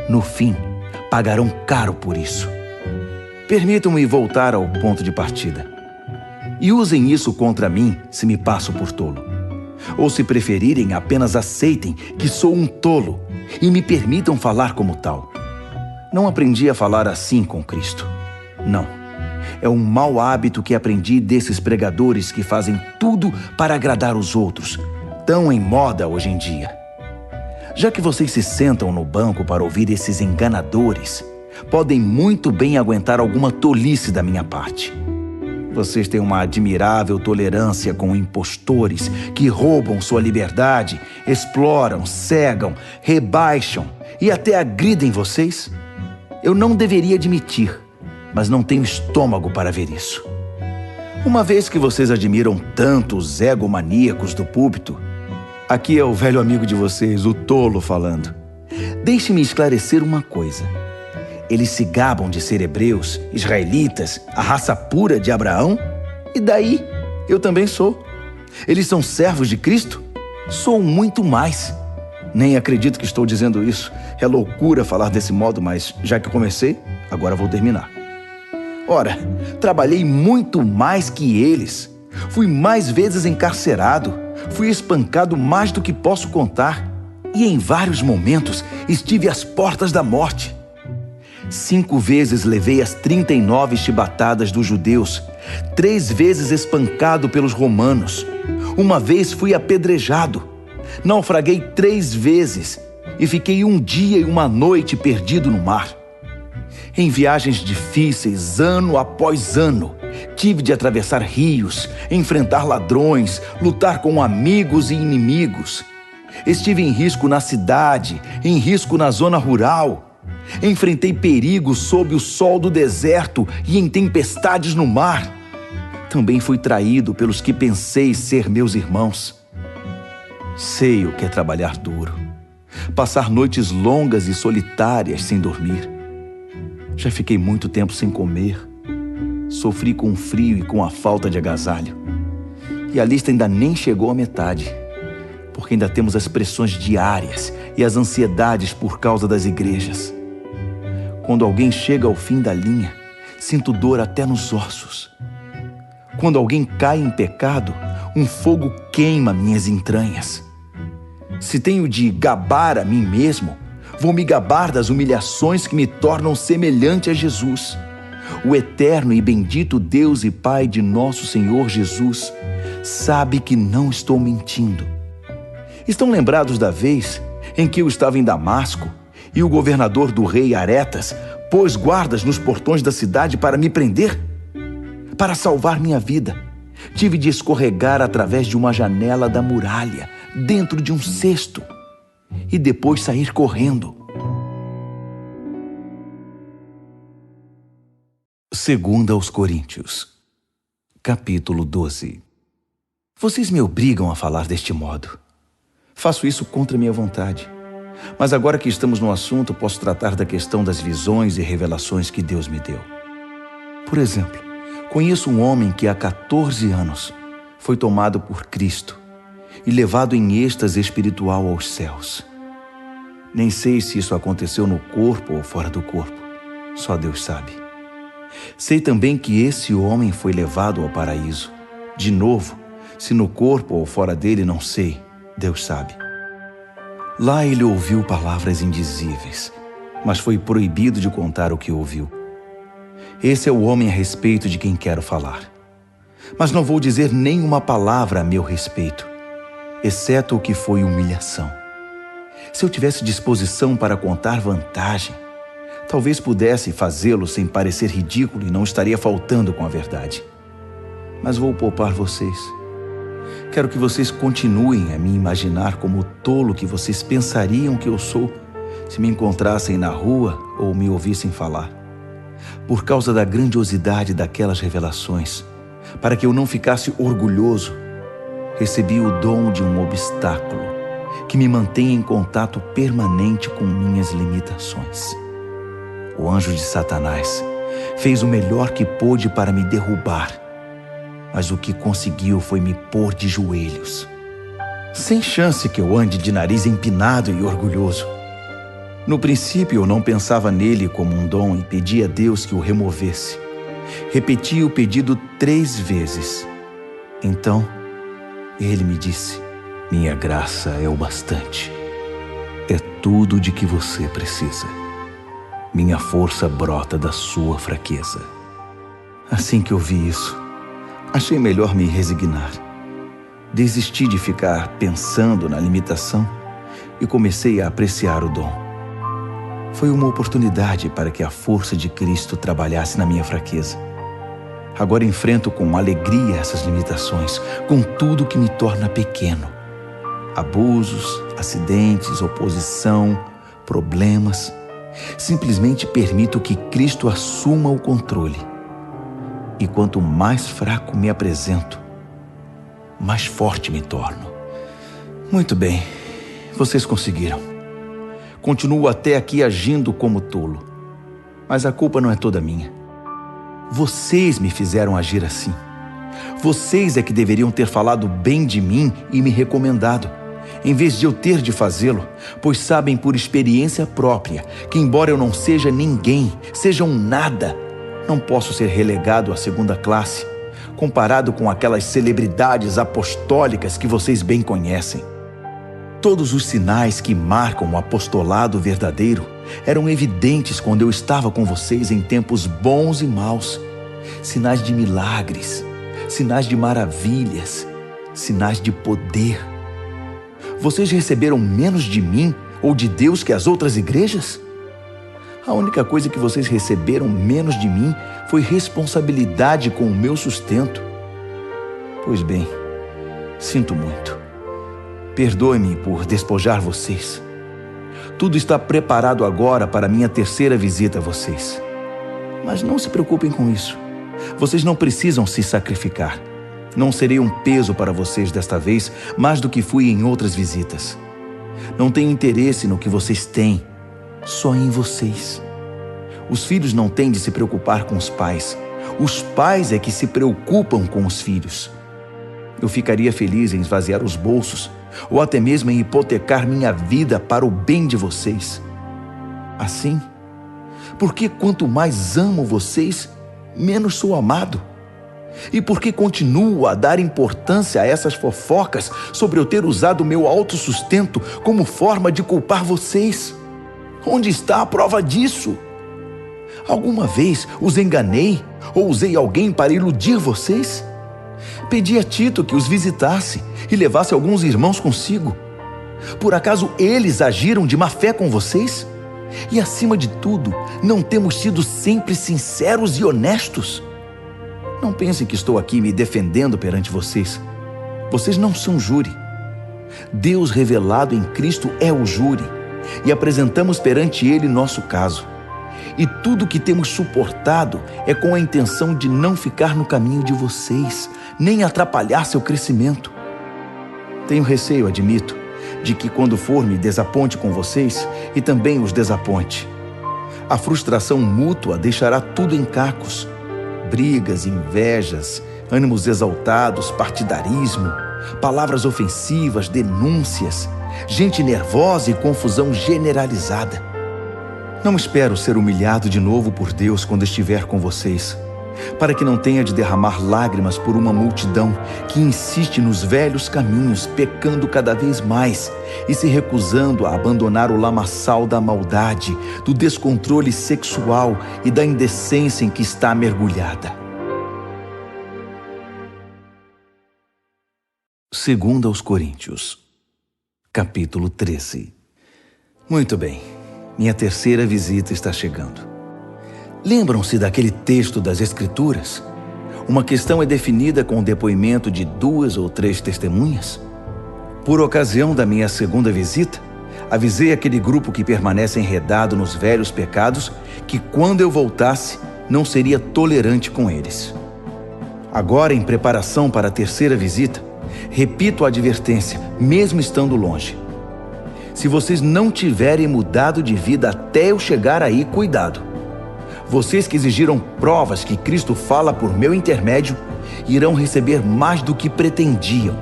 No fim, pagarão caro por isso. Permitam-me voltar ao ponto de partida. E usem isso contra mim se me passo por tolo. Ou, se preferirem, apenas aceitem que sou um tolo e me permitam falar como tal. Não aprendi a falar assim com Cristo. Não. É um mau hábito que aprendi desses pregadores que fazem tudo para agradar os outros, tão em moda hoje em dia. Já que vocês se sentam no banco para ouvir esses enganadores, podem muito bem aguentar alguma tolice da minha parte. Vocês têm uma admirável tolerância com impostores que roubam sua liberdade, exploram, cegam, rebaixam e até agridem vocês. Eu não deveria admitir, mas não tenho estômago para ver isso. Uma vez que vocês admiram tanto os egomaníacos do púlpito, aqui é o velho amigo de vocês, o tolo, falando. Deixe-me esclarecer uma coisa. Eles se gabam de ser hebreus, israelitas, a raça pura de Abraão? E daí? Eu também sou. Eles são servos de Cristo? Sou muito mais. Nem acredito que estou dizendo isso. É loucura falar desse modo, mas já que comecei, agora vou terminar. Ora, trabalhei muito mais que eles. Fui mais vezes encarcerado. Fui espancado mais do que posso contar. E em vários momentos estive às portas da morte. 5 vezes levei as 39 chibatadas dos judeus, 3 vezes espancado pelos romanos. Uma vez fui apedrejado. Naufraguei 3 vezes e fiquei 1 dia e 1 noite perdido no mar. Em viagens difíceis, ano após ano, tive de atravessar rios, enfrentar ladrões, lutar com amigos e inimigos. Estive em risco na cidade, em risco na zona rural. Enfrentei perigos sob o sol do deserto e em tempestades no mar. Também fui traído pelos que pensei ser meus irmãos. Sei o que é trabalhar duro, passar noites longas e solitárias sem dormir. Já fiquei muito tempo sem comer. Sofri com o frio e com a falta de agasalho. E a lista ainda nem chegou à metade, porque ainda temos as pressões diárias e as ansiedades por causa das igrejas. Quando alguém chega ao fim da linha, sinto dor até nos ossos. Quando alguém cai em pecado, um fogo queima minhas entranhas. Se tenho de gabar a mim mesmo, vou me gabar das humilhações que me tornam semelhante a Jesus. O eterno e bendito Deus e Pai de nosso Senhor Jesus sabe que não estou mentindo. Estão lembrados da vez em que eu estava em Damasco e o governador do rei Aretas pôs guardas nos portões da cidade para me prender? Para salvar minha vida, tive de escorregar através de uma janela da muralha, dentro de um cesto, e depois sair correndo. 2 aos Coríntios, capítulo 12. Vocês me obrigam a falar deste modo. Faço isso contra minha vontade. Mas agora que estamos no assunto, posso tratar da questão das visões e revelações que Deus me deu. Por exemplo, conheço um homem que há 14 anos foi tomado por Cristo e levado em êxtase espiritual aos céus. Nem sei se isso aconteceu no corpo ou fora do corpo. Só Deus sabe. Sei também que esse homem foi levado ao paraíso. De novo, se no corpo ou fora dele, não sei. Deus sabe. Lá ele ouviu palavras indizíveis, mas foi proibido de contar o que ouviu. Esse é o homem a respeito de quem quero falar. Mas não vou dizer nenhuma palavra a meu respeito, exceto o que foi humilhação. Se eu tivesse disposição para contar vantagem, talvez pudesse fazê-lo sem parecer ridículo e não estaria faltando com a verdade. Mas vou poupar vocês. Quero que vocês continuem a me imaginar como o tolo que vocês pensariam que eu sou se me encontrassem na rua ou me ouvissem falar. Por causa da grandiosidade daquelas revelações, para que eu não ficasse orgulhoso, recebi o dom de um obstáculo que me mantém em contato permanente com minhas limitações. O anjo de Satanás fez o melhor que pôde para me derrubar, mas o que conseguiu foi me pôr de joelhos. Sem chance que eu ande de nariz empinado e orgulhoso. No princípio, eu não pensava nele como um dom e pedia a Deus que o removesse. Repeti o pedido 3 vezes. Então, ele me disse: minha graça é o bastante. É tudo de que você precisa. Minha força brota da sua fraqueza. Assim que eu vi isso, achei melhor me resignar. Desisti de ficar pensando na limitação e comecei a apreciar o dom. Foi uma oportunidade para que a força de Cristo trabalhasse na minha fraqueza. Agora enfrento com alegria essas limitações, com tudo que me torna pequeno. Abusos, acidentes, oposição, problemas. Simplesmente permito que Cristo assuma o controle. E quanto mais fraco me apresento, mais forte me torno. Muito bem, vocês conseguiram. Continuo até aqui agindo como tolo. Mas a culpa não é toda minha. Vocês me fizeram agir assim. Vocês é que deveriam ter falado bem de mim e me recomendado, em vez de eu ter de fazê-lo, pois sabem por experiência própria que, embora eu não seja ninguém, seja um nada, não posso ser relegado à segunda classe, comparado com aquelas celebridades apostólicas que vocês bem conhecem. Todos os sinais que marcam o apostolado verdadeiro eram evidentes quando eu estava com vocês em tempos bons e maus. Sinais de milagres, sinais de maravilhas, sinais de poder. Vocês receberam menos de mim ou de Deus que as outras igrejas? A única coisa que vocês receberam menos de mim foi responsabilidade com o meu sustento. Pois bem, sinto muito. Perdoe-me por despojar vocês. Tudo está preparado agora para minha 3ª visita a vocês. Mas não se preocupem com isso. Vocês não precisam se sacrificar. Não serei um peso para vocês desta vez, mais do que fui em outras visitas. Não tenho interesse no que vocês têm, só em vocês. Os filhos não têm de se preocupar com os pais. Os pais é que se preocupam com os filhos. Eu ficaria feliz em esvaziar os bolsos, ou até mesmo em hipotecar minha vida para o bem de vocês. Assim, porque quanto mais amo vocês, menos sou amado. E porque continuo a dar importância a essas fofocas sobre eu ter usado meu autossustento como forma de culpar vocês? Onde está a prova disso? Alguma vez os enganei ou usei alguém para iludir vocês? Pedi a Tito que os visitasse e levasse alguns irmãos consigo. Por acaso eles agiram de má fé com vocês? E acima de tudo, não temos sido sempre sinceros e honestos? Não pensem que estou aqui me defendendo perante vocês. Vocês não são júri. Deus revelado em Cristo é o júri, e apresentamos perante Ele nosso caso. E tudo que temos suportado é com a intenção de não ficar no caminho de vocês, nem atrapalhar seu crescimento. Tenho receio, admito, de que quando for me desaponte com vocês e também os desaponte. A frustração mútua deixará tudo em cacos. Brigas, invejas, ânimos exaltados, partidarismo, palavras ofensivas, denúncias, gente nervosa e confusão generalizada. Não espero ser humilhado de novo por Deus quando estiver com vocês, para que não tenha de derramar lágrimas por uma multidão que insiste nos velhos caminhos, pecando cada vez mais e se recusando a abandonar o lamaçal da maldade, do descontrole sexual e da indecência em que está mergulhada. 2 aos Coríntios, capítulo 13. Muito bem, minha 3ª visita está chegando. Lembram-se daquele texto das Escrituras? Uma questão é definida com o depoimento de 2 ou 3 testemunhas. Por ocasião da minha 2ª visita, avisei aquele grupo que permanece enredado nos velhos pecados que quando eu voltasse, não seria tolerante com eles. Agora, em preparação para a 3ª visita, repito a advertência, mesmo estando longe. Se vocês não tiverem mudado de vida até eu chegar aí, cuidado. Vocês que exigiram provas que Cristo fala por meu intermédio, irão receber mais do que pretendiam.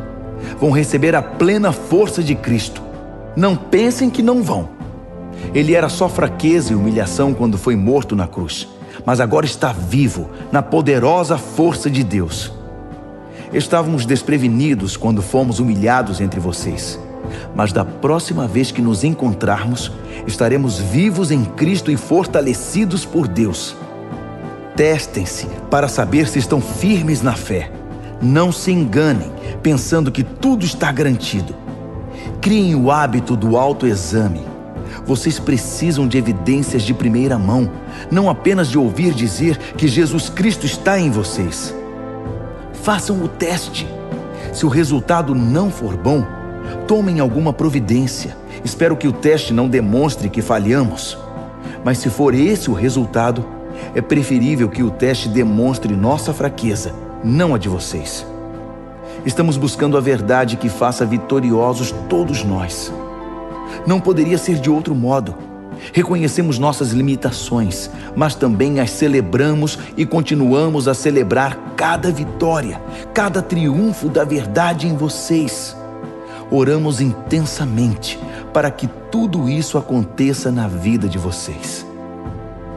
Vão receber a plena força de Cristo. Não pensem que não vão. Ele era só fraqueza e humilhação quando foi morto na cruz, mas agora está vivo na poderosa força de Deus. Estávamos desprevenidos quando fomos humilhados entre vocês, mas da próxima vez que nos encontrarmos, estaremos vivos em Cristo e fortalecidos por Deus. Testem-se para saber se estão firmes na fé. Não se enganem, pensando que tudo está garantido. Criem o hábito do autoexame. Vocês precisam de evidências de primeira mão, não apenas de ouvir dizer que Jesus Cristo está em vocês. Façam o teste. Se o resultado não for bom, tomem alguma providência. Espero que o teste não demonstre que falhamos. Mas se for esse o resultado, é preferível que o teste demonstre nossa fraqueza, não a de vocês. Estamos buscando a verdade que faça vitoriosos todos nós. Não poderia ser de outro modo. Reconhecemos nossas limitações, mas também as celebramos e continuamos a celebrar cada vitória, cada triunfo da verdade em vocês. Oramos intensamente para que tudo isso aconteça na vida de vocês.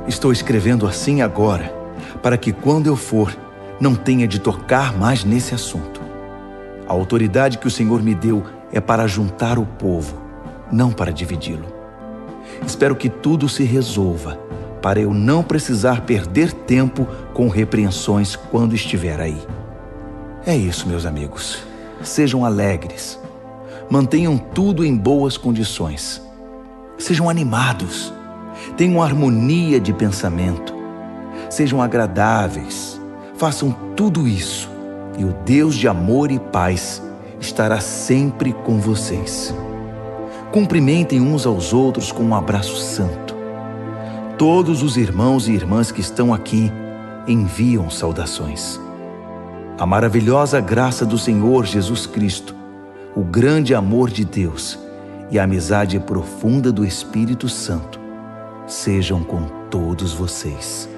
Estou escrevendo assim agora, para que quando eu for, não tenha de tocar mais nesse assunto. A autoridade que o Senhor me deu é para juntar o povo, não para dividi-lo. Espero que tudo se resolva, para eu não precisar perder tempo com repreensões quando estiver aí. É isso, meus amigos. Sejam alegres. Mantenham tudo em boas condições. Sejam animados. Tenham harmonia de pensamento. Sejam agradáveis. Façam tudo isso, e o Deus de amor e paz estará sempre com vocês. Cumprimentem uns aos outros com um abraço santo. Todos os irmãos e irmãs que estão aqui enviam saudações. A maravilhosa graça do Senhor Jesus Cristo, o grande amor de Deus e a amizade profunda do Espírito Santo sejam com todos vocês.